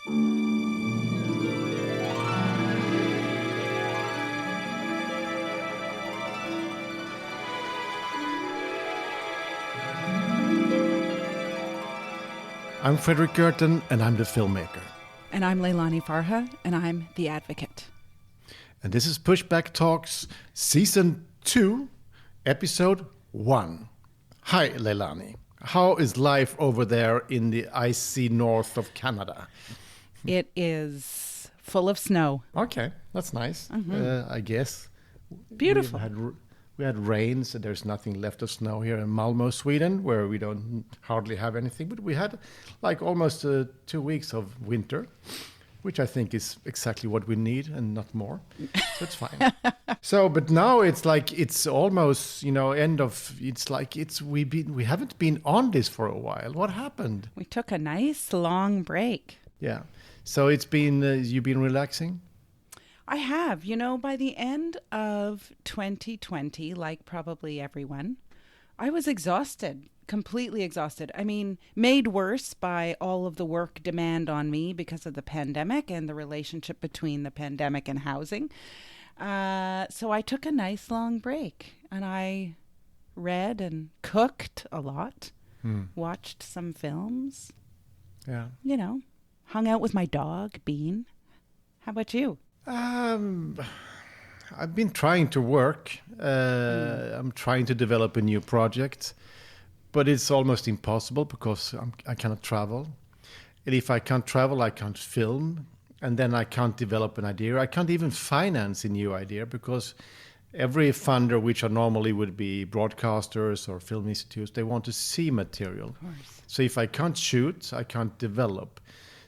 I'm Fredrik and I'm the filmmaker. And I'm Leilani Farha, and I'm the advocate. And this is PUSHBACK Talks, Season 2, Episode 1. Hi, Leilani. How is life over there in the icy north of Canada? It is full of snow. Okay, that's nice, I guess. Beautiful. We had rain, so there's nothing left of snow here in Malmö, Sweden, where we don't hardly have anything. But we had like almost 2 weeks of winter, which I think is exactly what we need and not more. So it's fine. But now it's almost, we haven't been on this for a while. What happened? We took a nice long break. Yeah. So it's been, you've been relaxing? I have. By the end of 2020, like probably everyone, I was exhausted, completely exhausted. I mean, made worse by all of the work demand on me because of the pandemic and the relationship between the pandemic and housing. So I took a nice long break and I read and cooked a lot, watched some films, hung out with my dog, Bean. How about you? I've been trying to work. I'm trying to develop a new project, but it's almost impossible because I cannot travel. And if I can't travel, I can't film. And then I can't develop an idea. I can't even finance a new idea because every funder, which are normally would be broadcasters or film institutes, they want to see material. Of course. So if I can't shoot, I can't develop.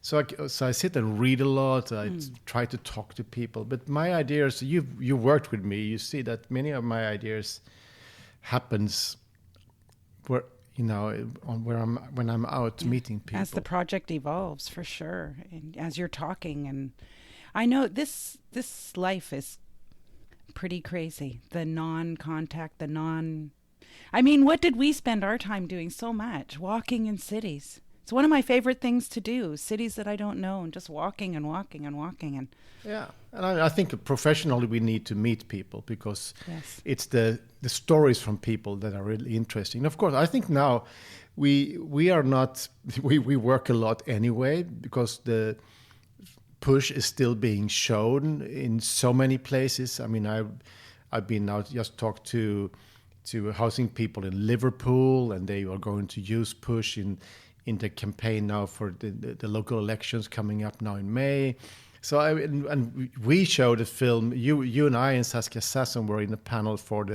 So I sit and read a lot. I try to talk to people. But my ideas, you worked with me. You see that many of my ideas happens where when I'm out meeting people. As the project evolves, for sure, and as you're talking, and I know this life is pretty crazy. The non-contact, I mean, what did we spend our time doing so much? Walking in cities. It's one of my favorite things to do, cities that I don't know, and just walking and walking and walking. And yeah, and I think professionally we need to meet people because it's the stories from people that are really interesting. Of course, I think now we are not, we work a lot anyway because the push is still being shown in so many places. I mean, I've been out just talked to housing people in Liverpool, and they are going to use push in the campaign now for the local elections coming up now in May. So and we showed a film. You and I and Saskia Sasson were in a panel for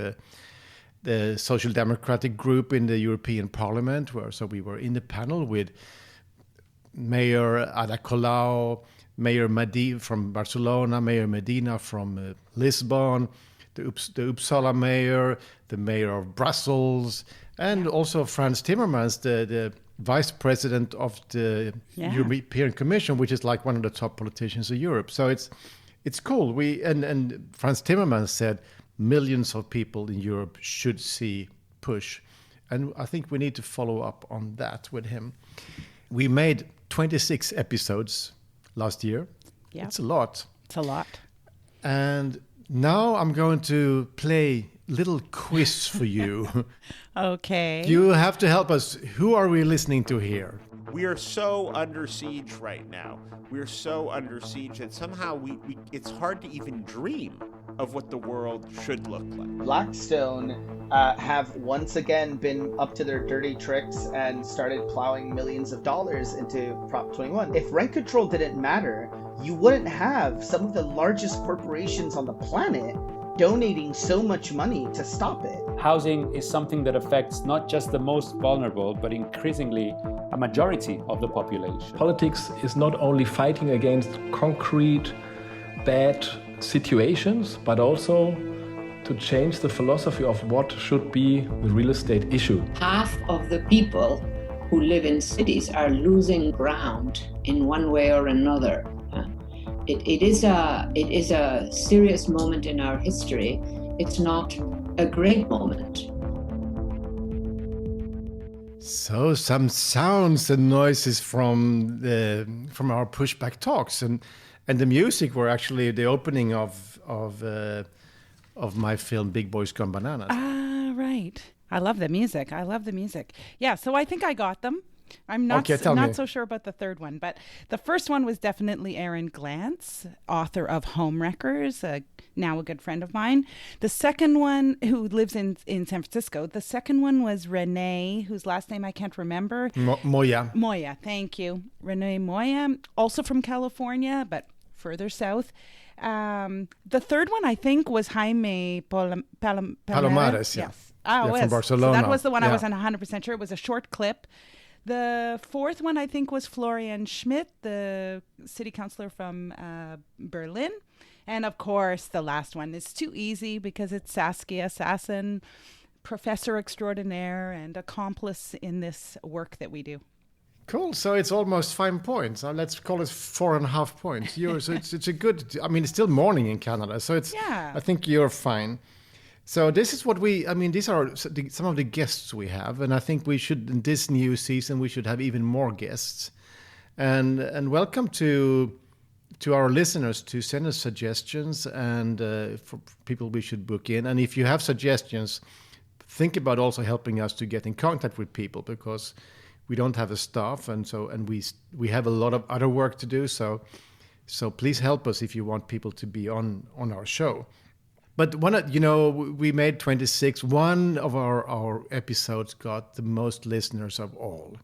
the Social Democratic group in the European Parliament. So we were in the panel with Mayor Ada Colau, Mayor Medina from Barcelona, Mayor Medina from Lisbon, the Uppsala mayor, the mayor of Brussels, and also Frans Timmermans, the vice president of the European Commission, which is like one of the top politicians of Europe. So it's cool. And Frans Timmermans said millions of people in Europe should see Push. And I think we need to follow up on that with him. We made 26 episodes last year. Yeah. It's a lot. It's a lot. And now I'm going to play little quiz for you. Okay. You have to help us. Who are we listening to here? We are so under siege right now. We're so under siege that somehow it's hard to even dream of what the world should look like. Blackstone have once again been up to their dirty tricks and started plowing millions of dollars into Prop 21. If rent control didn't matter, you wouldn't have some of the largest corporations on the planet donating so much money to stop it. Housing is something that affects not just the most vulnerable, but increasingly a majority of the population. Politics is not only fighting against concrete, bad situations, but also to change the philosophy of what should be the real estate issue. Half of the people who live in cities are losing ground in one way or another. It is a serious moment in our history. It's not a great moment. So some sounds and noises from our Pushback Talks, and the music were actually the opening of my film Big Boys Gone Bananas. Ah, right. I love the music. Yeah, so I think I got them. I'm not so sure about the third one, but the first one was definitely Aaron Glantz, author of Homewreckers, now a good friend of mine. The second one, who lives in San Francisco, the second one was Renee, whose last name I can't remember. Moya. Moya, thank you. Renee Moya, also from California, but further south. The third one, I think, was Jaime Palomares. Yes. From Barcelona. So that was the one I wasn't 100% sure. It was a short clip. The fourth one, I think, was Florian Schmidt, the city councillor from Berlin. And, of course, the last one is too easy because it's Saskia Sassen, professor extraordinaire and accomplice in this work that we do. Cool. So it's almost 5 points. Let's call it 4.5 points. So it's a good. I mean, it's still morning in Canada, so it's. Yeah. I think you're fine. So this is what these are some of the guests we have, and I think we should, in this new season, we should have even more guests. And welcome to our listeners to send us suggestions and for people we should book in. And if you have suggestions, think about also helping us to get in contact with people, because we don't have a staff, and we have a lot of other work to do. So please help us if you want people to be on our show. But we made 26. One of our episodes got the most listeners of all.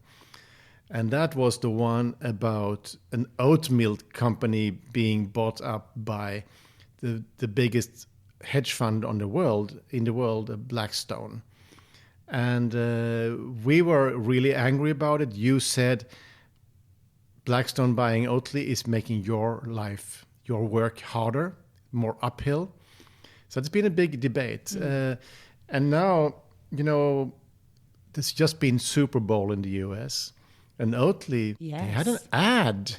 And that was the one about an oat milk company being bought up by the biggest hedge fund in the world, Blackstone. And we were really angry about it. You said Blackstone buying Oatly is making your work harder, more uphill. So it's been a big debate. And now, there's just been Super Bowl in the US. And Oatly, They had an ad.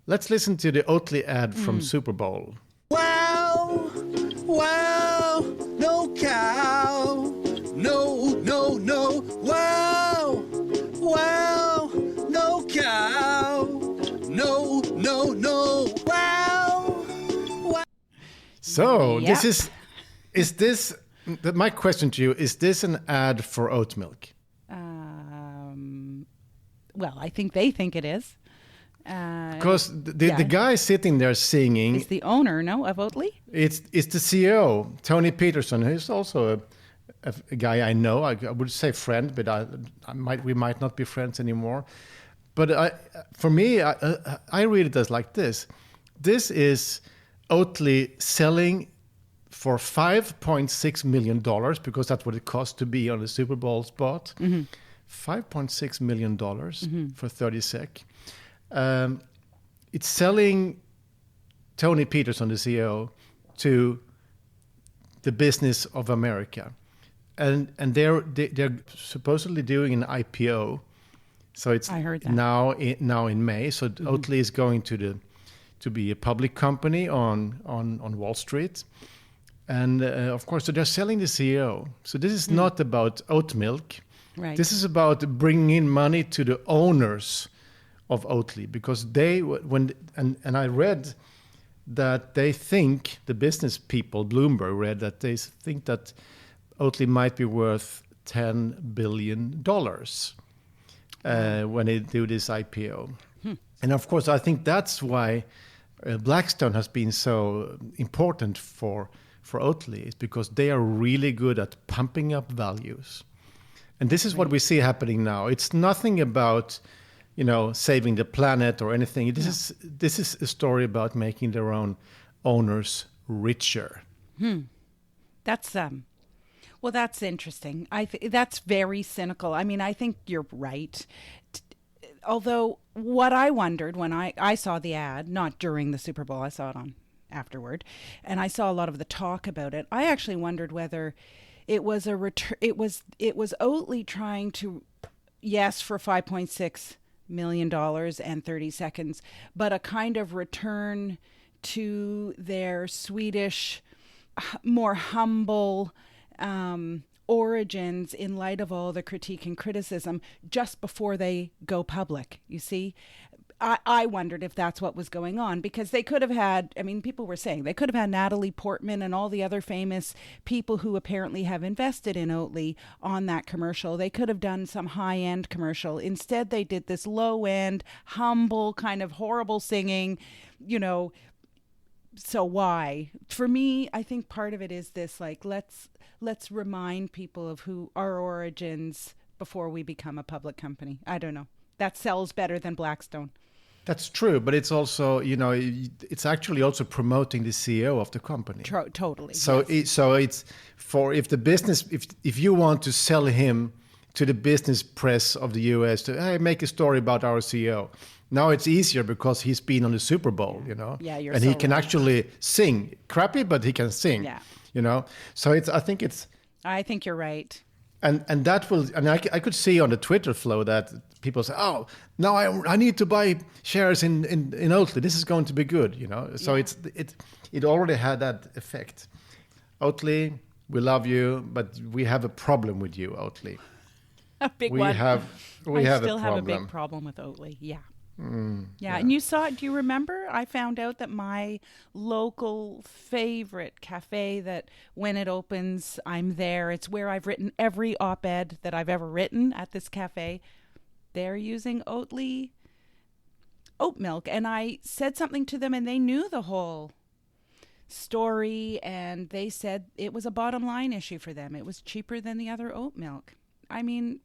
Let's listen to the Oatly ad from Super Bowl. Wow, no cow. No, wow, no cow. No, wow. So is this, my question to you, is this an ad for oat milk? Well, I think they think it is. Because the guy sitting there singing... Is the owner, of Oatly? It's the CEO, Tony Peterson, who's also a guy I know. I would say friend, but we might not be friends anymore. But for me, I read it as like this. This is Oatly selling for $5.6 million, because that's what it costs to be on the Super Bowl spot. Mm-hmm. $5.6 million for 30 sec. It's selling Tony Peterson, the CEO, to the business of America. And they're supposedly doing an IPO. So it's I heard that. now in May. So Oatly is going to be a public company on Wall Street. And of course, so they're selling the CEO. So this is not about oat milk. Right. This is about bringing in money to the owners of Oatly, because I read that they think, the business people, Bloomberg read that they think that Oatly might be worth $10 billion when they do this IPO. And of course, I think that's why Blackstone has been so important for Oatly, is because they are really good at pumping up values. And this is what we see happening now. It's nothing about, saving the planet or anything. This is a story about making their own owners richer. That's that's interesting. That's very cynical. I mean, I think you're right. Although what I wondered when I saw the ad, not during the Super Bowl, I saw it on afterward, and I saw a lot of the talk about it. I actually wondered whether it was it was Oatly trying to, yes, for $5.6 million and 30 seconds, but a kind of return to their Swedish, more humble origins in light of all the critique and criticism just before they go public, you see. I wondered if that's what was going on, because they could have had, I mean, people were saying they could have had Natalie Portman and all the other famous people who apparently have invested in Oatly on that commercial. They could have done some high-end commercial. Instead, they did this low-end, humble, kind of horrible singing, you know. So why? For me, I think part of it is this, like, let's remind people of who our origins before we become a public company. I don't know. That sells better than Blackstone. That's true, but it's also, you know, it's actually also promoting the CEO of the company. Totally. So, yes. It's for if the business, if you want to sell him to the business press of the US to, hey, make a story about our CEO. Now it's easier because he's been on the Super Bowl, you know. Yeah, and he can actually sing, crappy, but he can sing. Yeah. You know, so I think you're right. And that will, and I could see on the Twitter flow that people say, oh, now I need to buy shares in Oatly. This is going to be good, you know. So it already had that effect. Oatly, we love you, but we have a problem with you, Oatly. A big we one. We I have still a have a problem. big problem with Oatly. Yeah. Yeah. And you saw it. Do you remember? I found out that my local favorite cafe, that when it opens, I'm there. It's where I've written every op-ed that I've ever written at this cafe. They're using Oatly oat milk. And I said something to them and they knew the whole story. And they said it was a bottom line issue for them. It was cheaper than the other oat milk. I mean,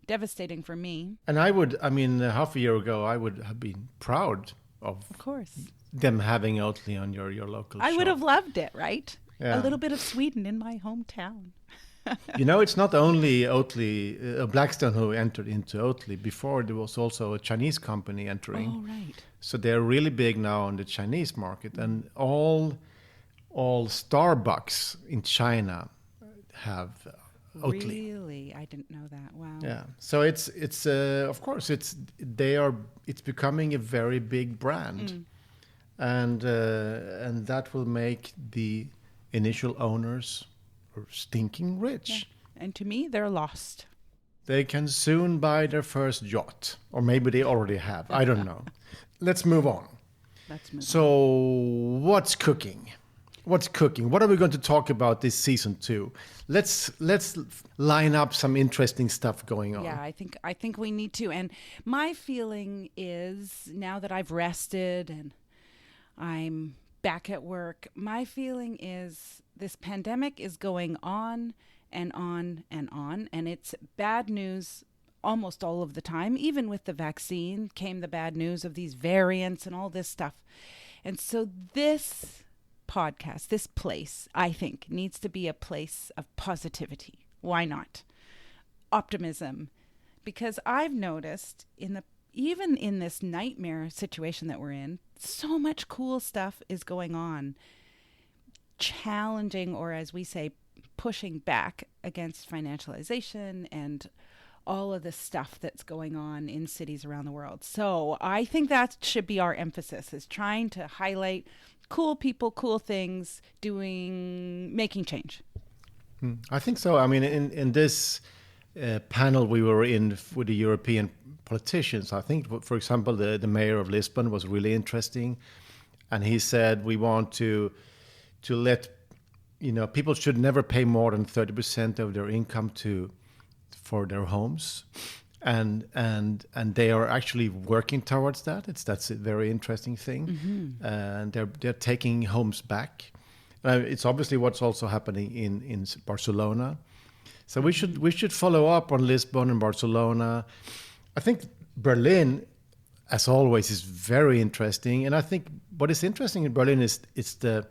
devastating for me. And half a year ago, I would have been proud of course, them having Oatly on your local I shop. would have loved it, right? Yeah. A little bit of Sweden in my hometown. You know, it's not only Oatly, Blackstone who entered into Oatly. Before, there was also a Chinese company entering. Oh, right. So they're really big now on the Chinese market. And all Starbucks in China have Oatly. Really? I didn't know that. Wow. Yeah. So it's of course it's becoming a very big brand, and that will make the initial owners stinking rich. Yeah. And to me, they're lost. They can soon buy their first yacht, or maybe they already have. I don't know. Let's move on. So what's cooking? What's cooking? What are we going to talk about this season 2? Let's line up some interesting stuff going on. Yeah, I think we need to. And my feeling is, now that I've rested and I'm back at work, my feeling is this pandemic is going on and on and on, and it's bad news almost all of the time. Even with the vaccine came the bad news of these variants and all this stuff. And so this podcast, this place, I think, needs to be a place of positivity. Why not? Optimism. Because I've noticed even in this nightmare situation that we're in, so much cool stuff is going on, challenging, or as we say, pushing back against financialization and all of the stuff that's going on in cities around the world. So I think that should be our emphasis, is trying to highlight cool people, cool things, making change. I think so. I mean, in this panel we were in with the European politicians, I think, for example, the mayor of Lisbon was really interesting. And he said, we want to let, people should never pay more than 30% of their income for their homes. And they are actually working towards that. That's a very interesting thing. Mm-hmm. And they're taking homes back. It's obviously what's also happening in Barcelona. So we should follow up on Lisbon and Barcelona. I think Berlin, as always, is very interesting. And I think what is interesting in Berlin is the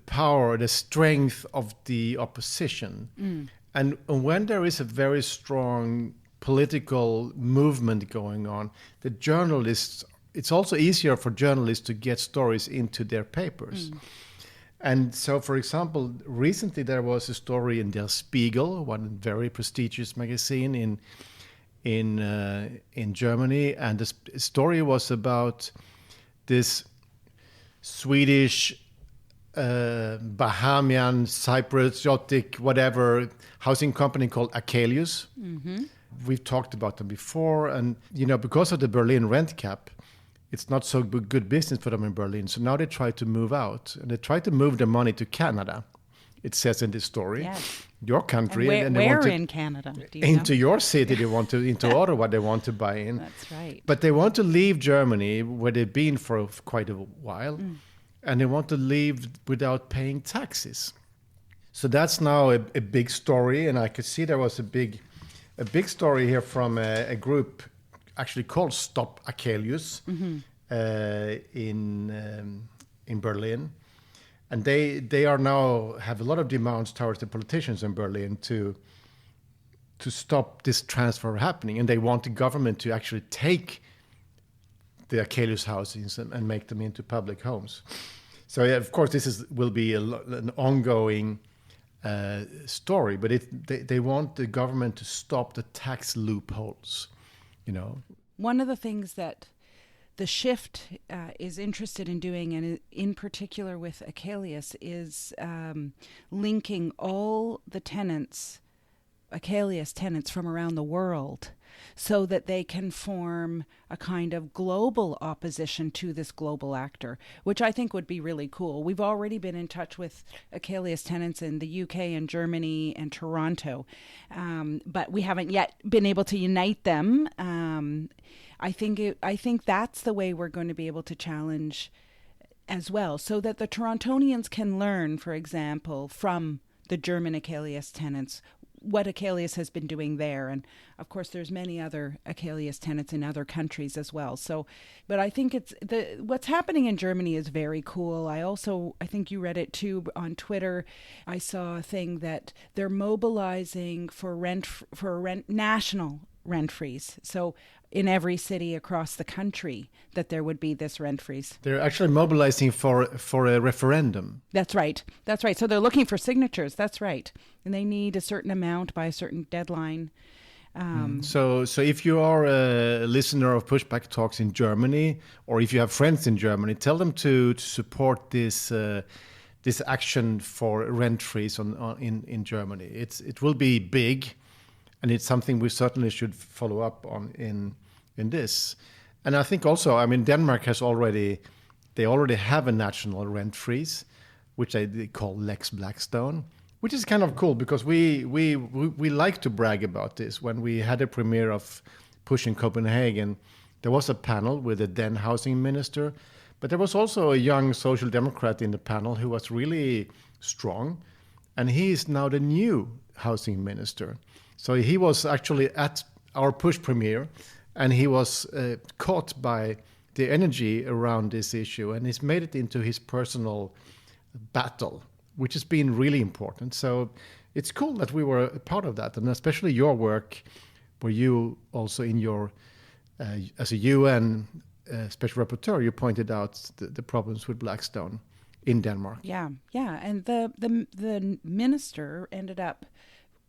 power, the strength of the opposition. Mm. And when there is a very strong political movement going on, the journalists, it's also easier for journalists to get stories into their papers. Mm. And so, for example, recently there was a story in Der Spiegel, one very prestigious magazine in Germany, and the story was about this Swedish Bahamian, Cypriotic, whatever housing company called Akelius. Mm-hmm. We've talked about them before, and because of the Berlin rent cap, it's not so good business for them in Berlin. So now they try to move out, and they try to move the money to Canada. It says in this story, yes. Your country, and they where want to, in Canada? Do you into know? your city, they want to into Ottawa, they want to buy in. That's right. But they want to leave Germany, where they've been for quite a while, and they want to leave without paying taxes. So that's now a big story, and I could see there was a big story here from a group actually called Stop Akelius in Berlin. And they are now have a lot of demands towards the politicians in Berlin to stop this transfer happening, and they want the government to actually take the Akelius housings and make them into public homes. So of course this will be an ongoing story, but they want the government to stop the tax loopholes. One of the things that the shift is interested in doing, and in particular with Akelius, is linking all the tenants, Akelius tenants from around the world, so that they can form a kind of global opposition to this global actor, which I think would be really cool. We've already been in touch with Akelius tenants in the UK and Germany and Toronto, but we haven't yet been able to unite them. I think that's the way we're going to be able to challenge as well, so that the Torontonians can learn, for example, from the German Akelius tenants what Akelius has been doing there. And of course, there's many other Akelius tenants in other countries as well. So, but I think what's happening in Germany is very cool. I think you read it too on Twitter. I saw a thing that they're mobilizing for national rent freeze. So in every city across the country that there would be this rent freeze. They're actually mobilizing for a referendum. That's right. So they're looking for signatures. That's right. And they need a certain amount by a certain deadline. So if you are a listener of Pushback Talks in Germany, or if you have friends in Germany, tell them to support this action for rent freeze in Germany. It will be big, and it's something we certainly should follow up on in this. And I think also, Denmark has already have a national rent freeze, which they call Lex Blackstone, which is kind of cool because we like to brag about this. When we had a premiere of Push in Copenhagen, there was a panel with a then housing minister, but there was also a young social democrat in the panel who was really strong, and he is now the new housing minister. So he was actually at our Push premiere, and he was caught by the energy around this issue, and he's made it into his personal battle, which has been really important. So it's cool that we were a part of that, and especially your work, where you also in your, as a UN special rapporteur, you pointed out the problems with Blackstone in Denmark. Yeah. And the minister ended up,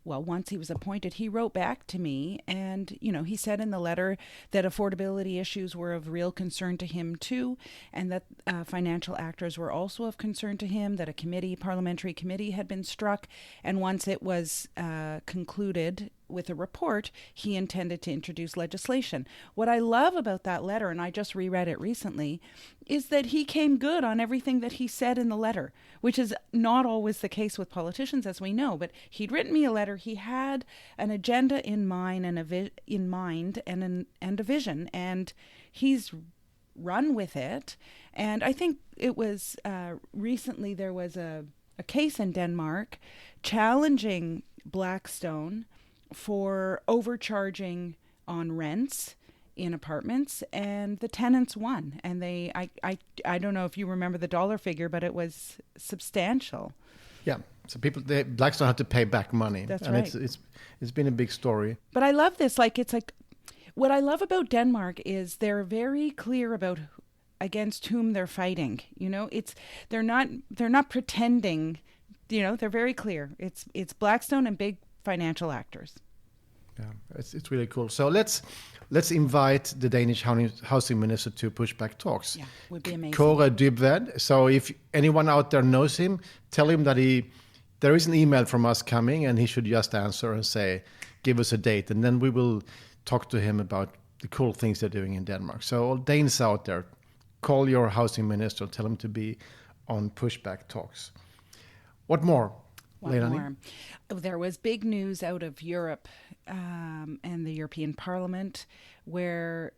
well, once he was appointed, he wrote back to me, and, he said in the letter that affordability issues were of real concern to him too, and that financial actors were also of concern to him, that a parliamentary committee had been struck, and once it was concluded with a report, he intended to introduce legislation. What I love about that letter, and I just reread it recently, is that he came good on everything that he said in the letter, which is not always the case with politicians, as we know. But he'd written me a letter. He had an agenda in mind and a vision, and he's run with it. And I think it was recently there was a case in Denmark challenging Blackstone for overcharging on rents in apartments, and the tenants won. And I don't know if you remember the dollar figure, but it was substantial. Yeah, so Blackstone had to pay back money. That's and right. It's been a big story. But I love this. What I love about Denmark is they're very clear about against whom they're fighting. They're not pretending. They're very clear. It's Blackstone and big financial actors. Yeah, it's really cool. So let's invite the Danish housing minister to Pushback Talks. Yeah, would be amazing. Kåre Dybvad. So if anyone out there knows him, tell him that there is an email from us coming, and he should just answer and say, give us a date, and then we will talk to him about the cool things they're doing in Denmark. So all Danes out there, call your housing minister, tell him to be on Pushback Talks. What more? Leilani? More. There was big news out of Europe and the European Parliament where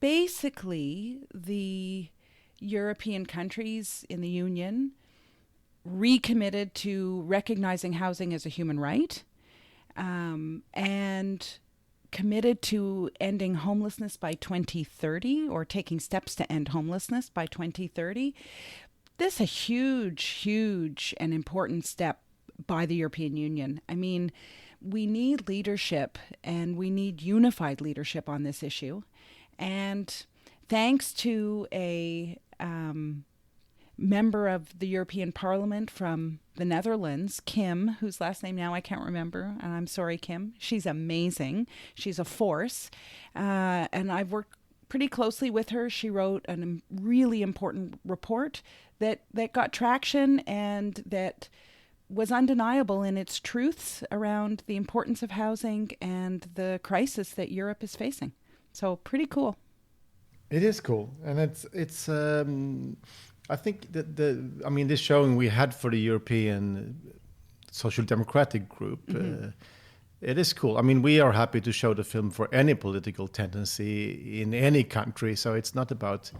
basically the European countries in the Union recommitted to recognizing housing as a human right and committed to ending homelessness by 2030 or taking steps to end homelessness by 2030. This is a huge and important step by the European Union. I mean, we need leadership, and we need unified leadership on this issue. And thanks to a member of the European Parliament from the Netherlands, Kim, whose last name now I can't remember, and I'm sorry, Kim. She's amazing. She's a force. And I've worked pretty closely with her. She wrote a really important report that got traction and that was undeniable in its truths around the importance of housing and the crisis that Europe is facing. So pretty cool. It is cool. And it's I think that this showing we had for the European Social Democratic Group, it is cool. I mean, we are happy to show the film for any political tendency in any country. So it's not about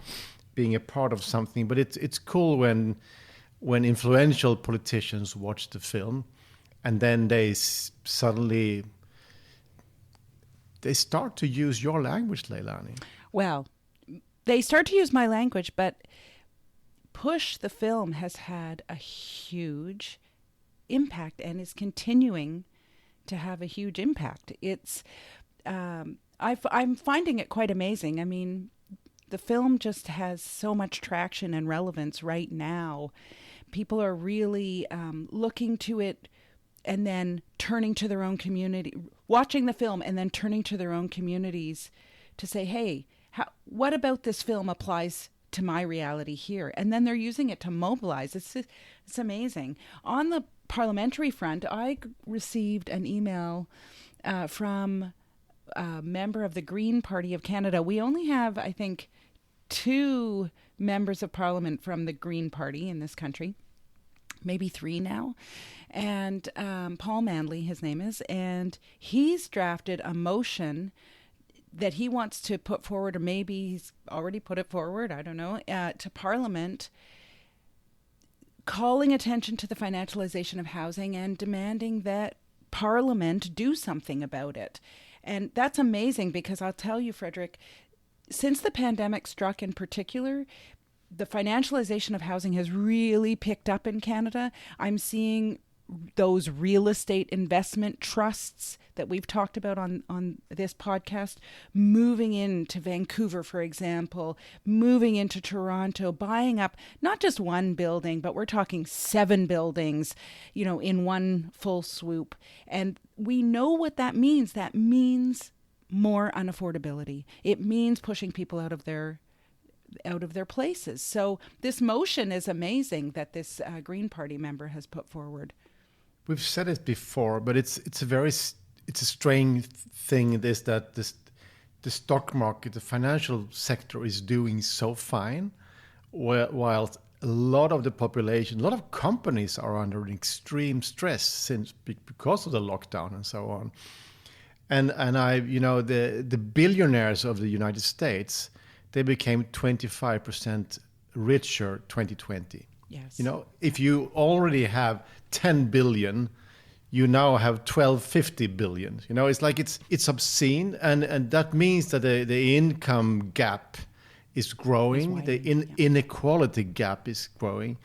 being a part of something, but it's cool when influential politicians watch the film and then they suddenly start to use your language, Leilani. Well, they start to use my language, but Push, the film, has had a huge impact and is continuing to have a huge impact. It's I'm finding it quite amazing. I mean, the film just has so much traction and relevance right now. People are really looking to it and then turning to their own community, watching the film and then turning to their own communities to say, hey, what about this film applies to my reality here? And then they're using it to mobilize. It's amazing. On the parliamentary front, I received an email from a member of the Green Party of Canada. We only have, I think, 2 members of parliament from the Green Party in this country, maybe 3 now. And Paul Manley, his name is, and he's drafted a motion that he wants to put forward, or maybe he's already put it forward, I don't know, to Parliament, calling attention to the financialization of housing and demanding that Parliament do something about it. And that's amazing because I'll tell you, Fredrik, since the pandemic struck in particular, the financialization of housing has really picked up in Canada. I'm seeing those real estate investment trusts that we've talked about on this podcast moving into Vancouver, for example, moving into Toronto, buying up not just one building, but we're talking 7 buildings, in one full swoop. And we know what that means. That means more unaffordability. It means pushing people out of their places. So this motion is amazing that this Green Party member has put forward. We've said it before, but it's a strange thing. That the stock market, the financial sector, is doing so fine, while a lot of the population, a lot of companies are under extreme stress because of the lockdown and so on. And the billionaires of the United States, they became 25% richer 2020. Yes. If you already have 10 billion, you now have 50 billion. It's like it's obscene, and that means that the income gap is growing, the inequality gap is growing.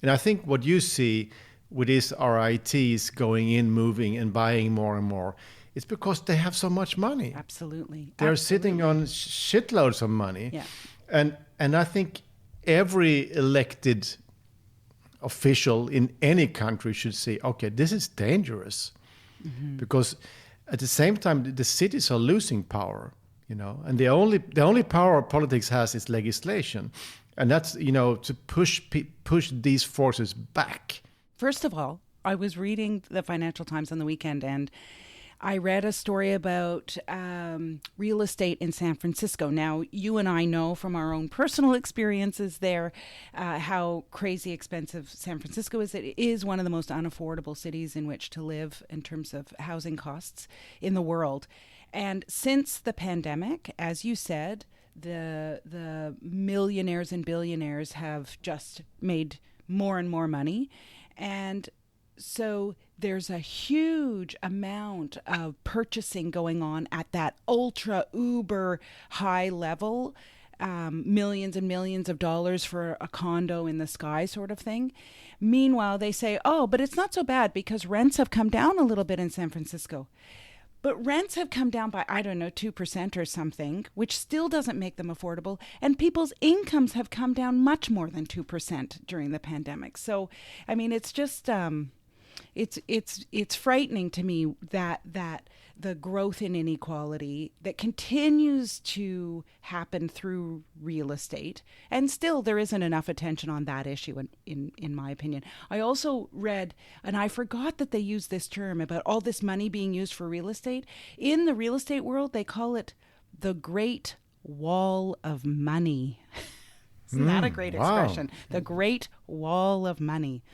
And I think what you see with these RITs going in, moving and buying more and more, it's because they have so much money. Absolutely. They're sitting on shitloads of money. Yeah. And I think every elected official in any country should say, okay, this is dangerous. Mm-hmm. Because At the same time, the cities are losing power, and the only power politics has is legislation, and that's to push these forces back. First of all, I was reading the Financial Times on the weekend, and I read a story about real estate in San Francisco. Now, you and I know from our own personal experiences there how crazy expensive San Francisco is. It is one of the most unaffordable cities in which to live in terms of housing costs in the world. And since the pandemic, as you said, the millionaires and billionaires have just made more and more money. And so there's a huge amount of purchasing going on at that ultra uber high level, millions and millions of dollars for a condo in the sky sort of thing. Meanwhile, they say, oh, but it's not so bad because rents have come down a little bit in San Francisco. But rents have come down by, 2% or something, which still doesn't make them affordable. And people's incomes have come down much more than 2% during the pandemic. So, it's just, it's frightening to me that the growth in inequality that continues to happen through real estate, and still there isn't enough attention on that issue in my opinion. I also read, and I forgot that they use this term about all this money being used for real estate. In the real estate world, they call it the Great Wall of Money. Isn't that a great expression? The Great Wall of Money.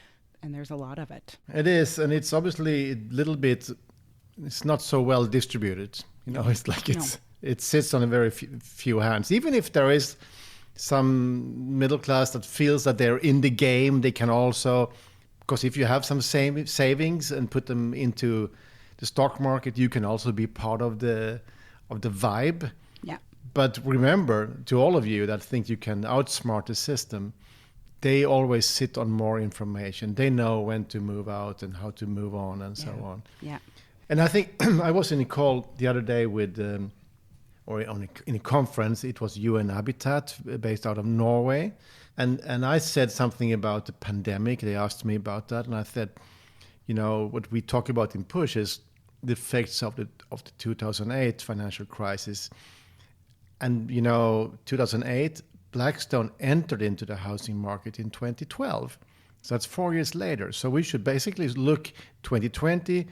And there's a lot of it. It is, and it's obviously a little bit, it's not so well distributed. It's like it sits on a very few hands. Even if there is some middle class that feels that they're in the game, they can also, because if you have some savings and put them into the stock market, you can also be part of the vibe. Yeah. But remember, to all of you that think you can outsmart the system, they always sit on more information. They know when to move out and how to move on and so on. Yeah. And I think I was in a call the other day with, in a conference. It was UN Habitat based out of Norway. And I said something about the pandemic. They asked me about that. And I said, what we talk about in PUSH is the effects of the 2008 financial crisis. And, 2008, Blackstone entered into the housing market in 2012. So that's 4 years later. So we should basically look 2020,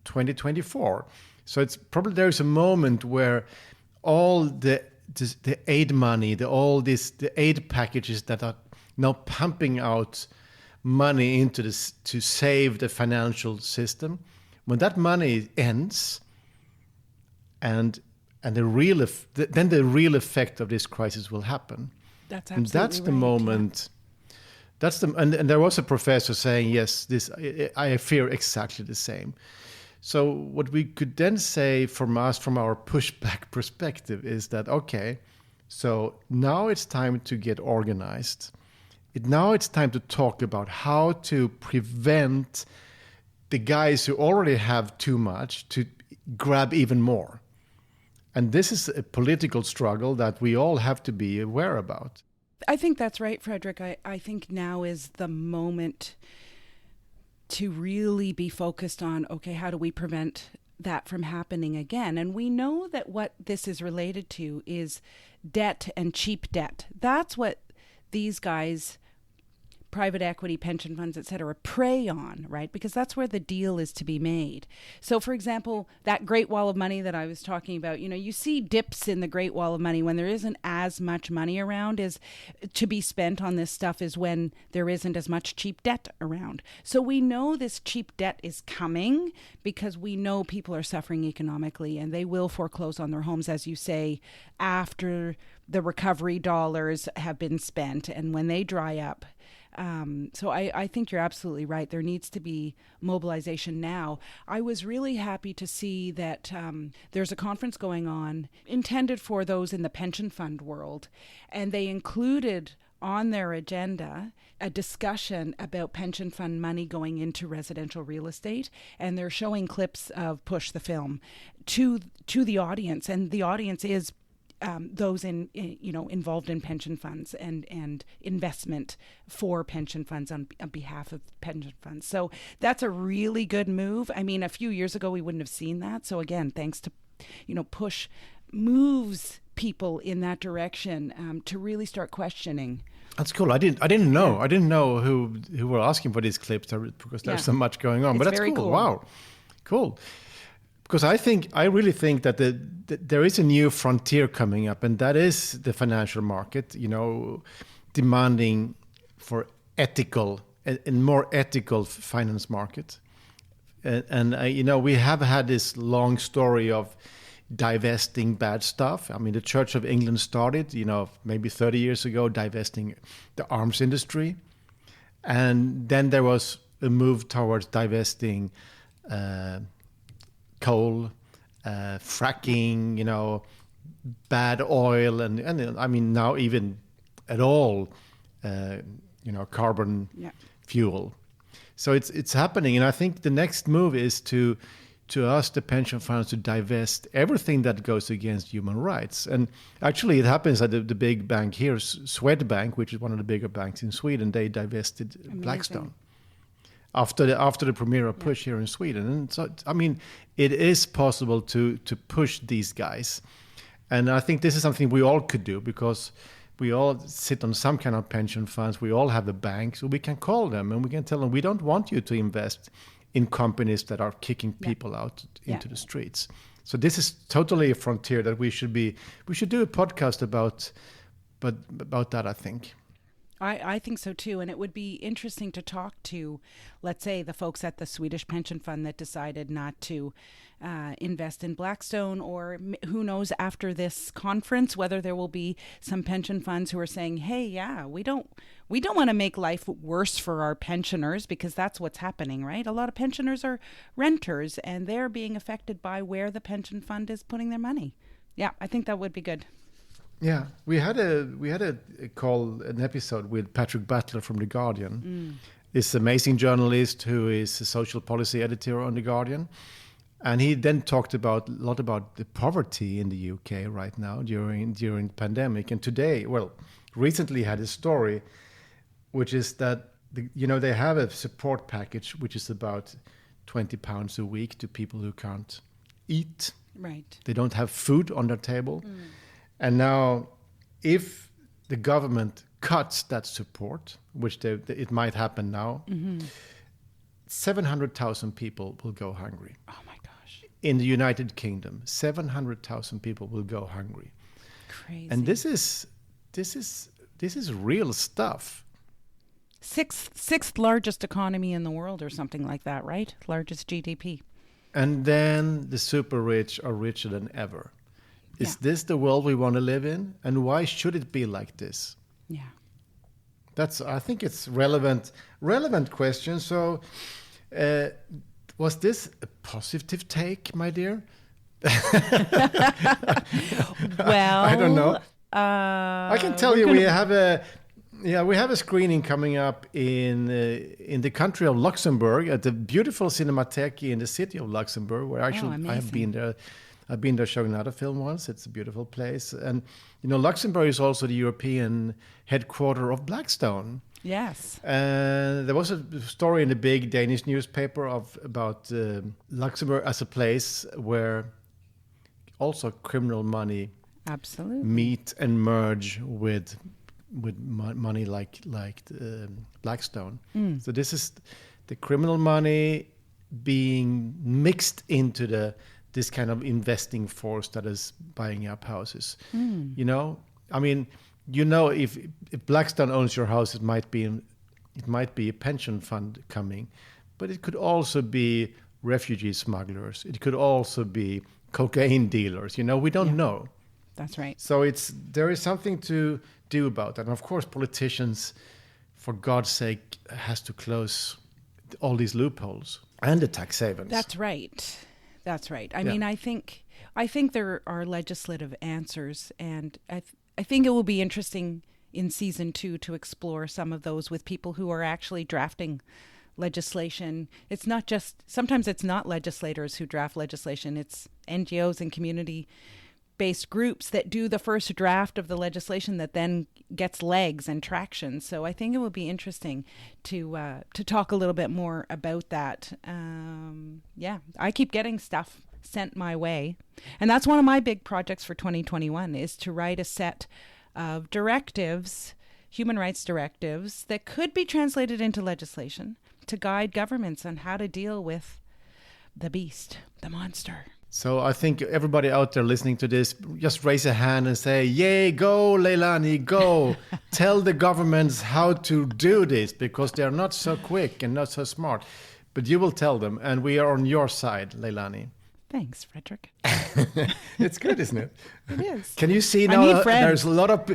2024. So it's probably there's a moment where all the aid money, the aid packages that are now pumping out money into this to save the financial system, when that money ends, and the real effect of this crisis will happen. That's absolutely absolutely that's the right. moment. That's and there was a professor saying, yes, I fear exactly the same. So what we could then say from our pushback perspective is that, okay, so now it's time to get organized. Now it's time to talk about how to prevent the guys who already have too much to grab even more. And this is a political struggle that we all have to be aware about. I think that's right, Fredrik. I think now is the moment to really be focused on, okay, how do we prevent that from happening again? And we know that what this is related to is debt and cheap debt. That's what these guys, private equity, pension funds, et cetera, prey on, right? Because that's where the deal is to be made. So, for example, that Great Wall of Money that I was talking about, you see dips in the Great Wall of Money when there isn't as much money around is to be spent on this stuff is when there isn't as much cheap debt around. So we know this cheap debt is coming because we know people are suffering economically and they will foreclose on their homes, as you say, after the recovery dollars have been spent and when they dry up. So I think you're absolutely right. There needs to be mobilization now. I was really happy to see that there's a conference going on intended for those in the pension fund world, and they included on their agenda a discussion about pension fund money going into residential real estate, and they're showing clips of Push the film to the audience, and the audience is those involved in pension funds and investment for pension funds on behalf of pension funds. So that's a really good move. I mean, a few years ago we wouldn't have seen that. So again, thanks to Push moves people in that direction to really start questioning. That's cool. I didn't know. I didn't know who were asking for these clips because there's so much going on. It's but that's very cool. cool. Wow, cool. Because I really think that there is a new frontier coming up, and that is the financial market. Demanding for ethical and more ethical finance market. And we have had this long story of divesting bad stuff. I mean, the Church of England started, maybe 30 years ago, divesting the arms industry. And then there was a move towards divesting coal, fracking, bad oil, and I mean, now even at all, carbon fuel. So it's happening. And I think the next move is to ask the pension funds to divest everything that goes against human rights. And actually it happens at the big bank here, Swedbank, which is one of the bigger banks in Sweden. They divested Blackstone after the premiere of Push here in Sweden. And so, I mean, it is possible to push these guys. And I think this is something we all could do, because we all sit on some kind of pension funds. We all have a bank, so we can call them and we can tell them, we don't want you to invest in companies that are kicking people out into the streets. So this is totally a frontier that we should do a podcast about that, I think. I think so too. And it would be interesting to talk to, let's say, the folks at the Swedish pension fund that decided not to invest in Blackstone, or who knows, after this conference, whether there will be some pension funds who are saying, hey, we don't want to make life worse for our pensioners, because that's what's happening, right? A lot of pensioners are renters and they're being affected by where the pension fund is putting their money. Yeah, I think that would be good. Yeah, we had an episode with Patrick Butler from The Guardian, this amazing journalist who is a social policy editor on The Guardian. And he then talked a lot about the poverty in the UK right now during the pandemic. And recently had a story, which is that they have a support package which is about £20 a week to people who can't eat. Right. They don't have food on their table. And now, if the government cuts that support, which it might happen now, 700,000 people will go hungry. Oh my gosh! In the United Kingdom, 700,000 people will go hungry. Crazy. And this is real stuff. Sixth largest economy in the world, or something like that, right? Largest GDP. And then the super rich are richer than ever. Is this the world we want to live in? And why should it be like this? Yeah. I think it's relevant question. So, was this a positive take, my dear? Well, I don't know. I can tell you, we have a screening coming up in the country of Luxembourg at the beautiful Cinematheque in the city of Luxembourg, where actually I have been there. I've been there showing another film once. It's a beautiful place. And, Luxembourg is also the European headquarter of Blackstone. Yes. There was a story in the big Danish newspaper about Luxembourg as a place where also criminal money meet and merge with money like Blackstone. So this is the criminal money being mixed into this kind of investing force that is buying up houses. I mean, if Blackstone owns your house, it might be a pension fund coming, but it could also be refugee smugglers. It could also be cocaine dealers. We don't know. That's right. So there is something to do about that. And of course, politicians, for God's sake, has to close all these loopholes and the tax havens. That's right. I mean, I think there are legislative answers, and I think it will be interesting in season 2 to explore some of those with people who are actually drafting legislation. Sometimes it's not legislators who draft legislation, it's NGOs and community faith-based groups that do the first draft of the legislation that then gets legs and traction. So I think it would be interesting to talk a little bit more about that. I keep getting stuff sent my way, and that's one of my big projects for 2021 is to write a set of directives, human rights directives, that could be translated into legislation to guide governments on how to deal with the beast, the monster. So I think everybody out there listening to this, just raise a hand and say, yay, go, Leilani, go. Tell the governments how to do this, because they're not so quick and not so smart. But you will tell them, and we are on your side, Leilani. Thanks, Fredrik. It's good, isn't it? It is. Can you see now? There's a lot of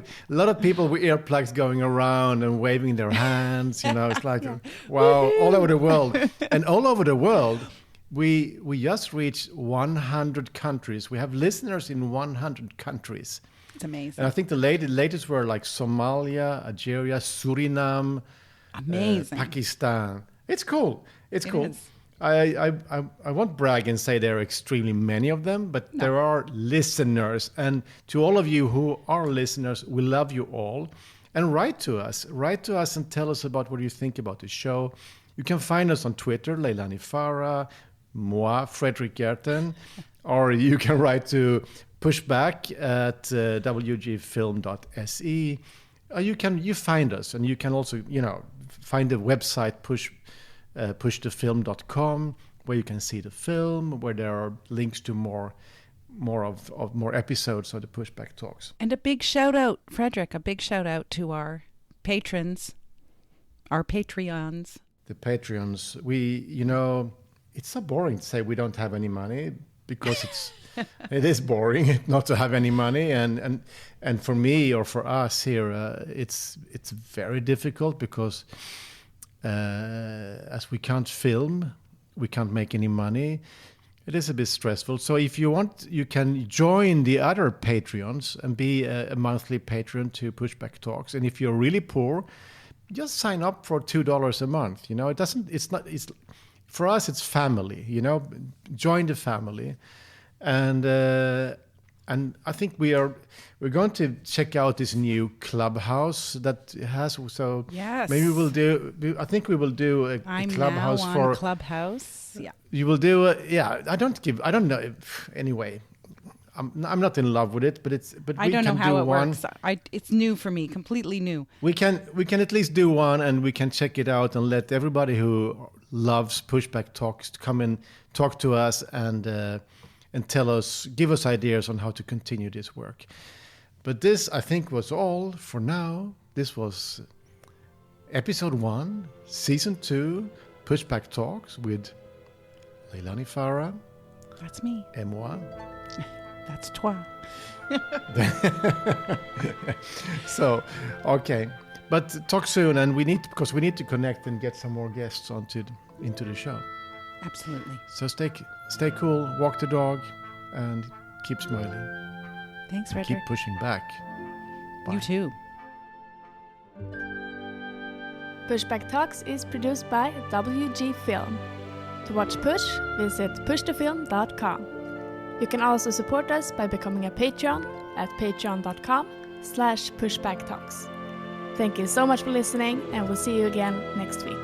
people with earplugs going around and waving their hands. You know, it's like wow, all over the world, and all over the world, we just reached 100 countries. We have listeners in 100 countries. It's amazing. And I think the latest were like Somalia, Algeria, Suriname, amazing, Pakistan. It's cool. It's cool. Is. I won't brag and say there are extremely many of them, but there are listeners. And to all of you who are listeners, we love you all. And write to us and tell us about what you think about the show. You can find us on Twitter, Leilani Farah, moi, Fredrik Gerten, or you can write to pushback at wgfilm.se. You find us, and you can also, find the website pushthefilm.com, where you can see the film, where there are links to more episodes of the Pushback Talks. And a big shout out, Fredrik, to our patrons, our Patreons. The Patreons. It's so boring to say we don't have any money, because it is boring not to have any money, and for me or for us here, it's very difficult because as we can't film, we can't make any money. It is a bit stressful. So if you want, you can join the other Patreons and be a monthly patron to Pushback Talks. And if you're really poor, just sign up for $2 a month. For us, it's family, join the family. And I think we're going to check out this new clubhouse that has, so yes. Maybe we will do a clubhouse now on for Clubhouse. Yeah. You will do I don't know. Anyway, I'm not in love with it, but I don't know how it works. It's new for me, completely new. We can at least do one, and we can check it out and let everybody who loves Pushback Talks come and talk to us and give us ideas on how to continue this work. But this, I think, was all for now. This was episode 1, season 2, Pushback Talks with Leilani Farah. That's me. Et moi. That's toi. So, okay. But talk soon, and we need to connect and get some more guests into the show. Absolutely. So stay cool, walk the dog, and keep smiling. Thanks, Fredrik. Keep pushing back. Bye. You too. Pushback Talks is produced by WG Film. To watch Push, visit pushthefilm.com. You can also support us by becoming a Patreon at patreon.com/pushbacktalks. Thank you so much for listening, and we'll see you again next week.